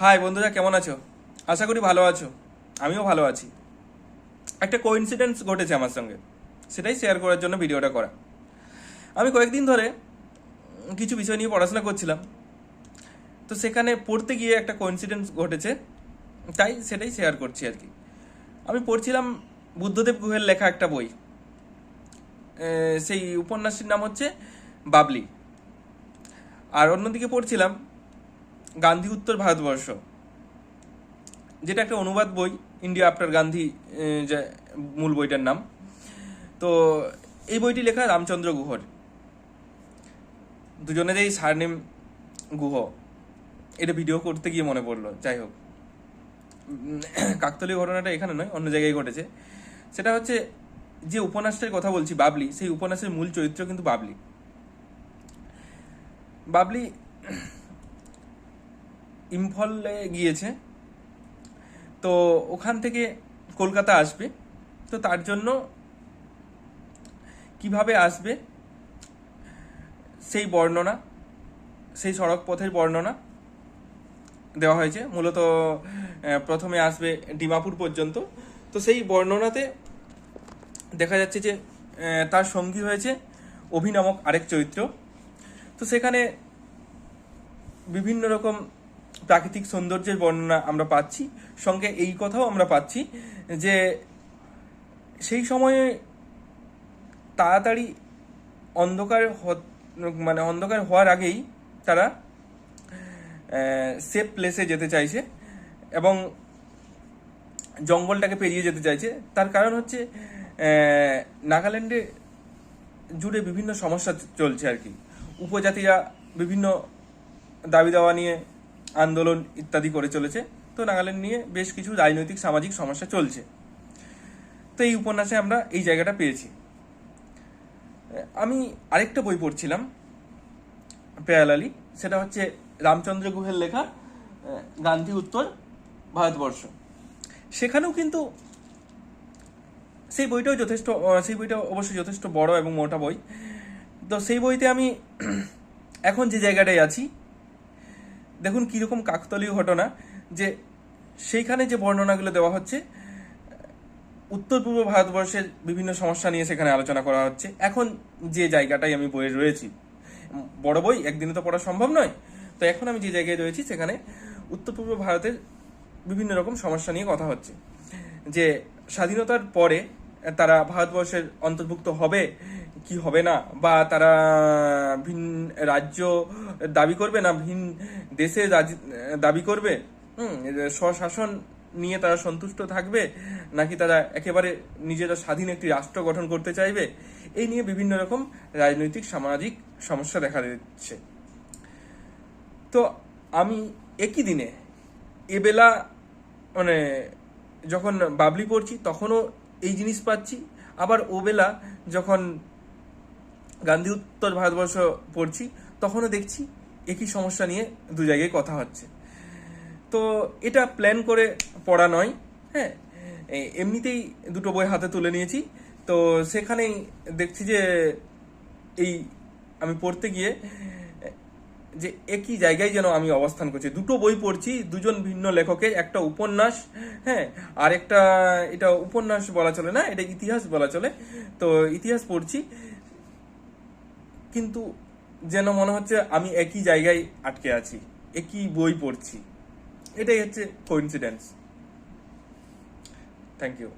High বন্ধুরা, কেমন আছো? আশা করি ভালো আছো। আমিও ভালো আছি। একটা কোইন্সিডেন্স ঘটেছে আমার সঙ্গে, সেটাই শেয়ার করার জন্য ভিডিওটা করা। আমি কয়েকদিন ধরে কিছু বিষয় নিয়ে পড়াশোনা করছিলাম, তো সেখানে পড়তে গিয়ে একটা কোইন্সিডেন্স ঘটেছে, তাই সেটাই শেয়ার করছি আর কি। আমি পড়ছিলাম বুদ্ধদেব গুহের লেখা একটা বই। সেই উপন্যাসটির নাম হচ্ছে বাবলি। আর অন্যদিকে পড়ছিলাম গান্ধী উত্তর ভারতবর্ষ, যেটা একটা অনুবাদ বই, ইন্ডিয়া আফটার গান্ধী, যে মূল বইটার নাম। তো এই বইটি লেখা রামচন্দ্র গুহর। দুজনেরই সারনেম গুহ। এটা ভিডিও করতে গিয়ে মনে পড়লো। যাই হোক, কাকতালীয় ঘটনাটা এখানে নয়, অন্য জায়গায় ঘটেছে। সেটা হচ্ছে, যে উপন্যাসটার কথা বলছি বাবলি, সেই উপন্যাসের মূল চরিত্র কিন্তু বাবলি। বাবলি ইম্ফলে গিয়েছে, তো ওখান থেকে কলকাতা আসবে। তো তার জন্য কিভাবে আসবে সেই বর্ণনা, সেই সড়ক পথের বর্ণনা দেওয়া হয়েছে। মূলত প্রথমে আসবে ডিমাপুর পর্যন্ত। তো সেই বর্ণনাতে দেখা যাচ্ছে যে তার সঙ্গী হয়েছে অভি নামক আরেক চরিত্র। তো সেখানে বিভিন্ন রকম প্রাকৃতিক সৌন্দর্যের বর্ণনা আমরা পাচ্ছি, সঙ্গে এই কথাও আমরা পাচ্ছি যে সেই সময়ে তাড়াতাড়ি অন্ধকার অন্ধকার হওয়ার আগেই তারা সেফ প্লেসে যেতে চাইছে এবং জঙ্গলটাকে পেরিয়ে যেতে চাইছে। তার কারণ হচ্ছে নাগাল্যান্ডে জুড়ে বিভিন্ন সমস্যা চলছে আর কি। উপজাতিরা বিভিন্ন দাবি দাওয়া নিয়ে আন্দোলন ইত্যাদি করে চলেছে। তো নাগাল্যান্ড নিয়ে বেশ কিছু রাজনৈতিক সামাজিক সমস্যা চলছে। তো এই উপন্যাসে আমরা এই জায়গাটা পেয়েছি। আমি আরেকটা বই পড়ছিলাম প্যারালালি, সেটা হচ্ছে রামচন্দ্র গুহের লেখা গান্ধী উত্তর ভারতবর্ষ। সেখানেও কিন্তু সেই বইটা অবশ্যই যথেষ্ট বড় এবং মোটা বই। তো সেই বইতে আমি এখন যে জায়গাটায় আছি, দেখুন কীরকম কাকতালীয় ঘটনা, যে সেইখানে যে বর্ণনাগুলো দেওয়া হচ্ছে, উত্তর পূর্ব ভারতবর্ষের বিভিন্ন সমস্যা নিয়ে সেখানে আলোচনা করা হচ্ছে। এখন যে জায়গাটায় আমি বইয়ে রয়েছি, বড় বই একদিনে তো পড়া সম্ভব নয়, তো এখন আমি যে জায়গায় রয়েছি সেখানে উত্তর পূর্ব ভারতের বিভিন্ন রকম সমস্যা নিয়ে কথা হচ্ছে। যে স্বাধীনতার পরে তারা ভারতবর্ষের অন্তর্ভুক্ত হবে কি হবে না, বা তারা ভিন রাজ্য দাবি করবে না ভিন দেশে দাবি করবে, স্বশাসন নিয়ে তারা সন্তুষ্ট থাকবে, নাকি তারা একেবারে নিজেরা স্বাধীন একটি রাষ্ট্র গঠন করতে চাইবে। এই নিয়ে বিভিন্ন রকম রাজনৈতিক সামাজিক সমস্যা দেখা দিচ্ছে। তো আমি একই দিনে এবেলা যখন বাবলি পড়ছি তখনও এই জিনিস পাচ্ছি, আবার ওবেলা যখন গান্ধী উত্তর ভারতবর্ষ পড়ছি তখনও দেখছি একই সমস্যা নিয়ে দু জায়গায় কথা হচ্ছে। তো এটা প্ল্যান করে পড়া নয়, হ্যাঁ, এমনিতেই দুটো বই হাতে তুলে নিয়েছি। তো সেখানেই দেখছি যে এই আমি পড়তে গিয়ে যে একই জায়গায় যেন আমি অবস্থান করছি। দুটো বই পড়ছি, দুজন ভিন্ন লেখকের, একটা উপন্যাস, হ্যাঁ, আর একটা, এটা উপন্যাস বলা চলে না, এটা ইতিহাস বলা চলে। তো ইতিহাস পড়ছি, কিন্তু যেন মনে হচ্ছে আমি একই জায়গায় আটকে আছি, একই বই পড়ছি। এটাই হচ্ছে কোইন্সিডেন্স। Thank you.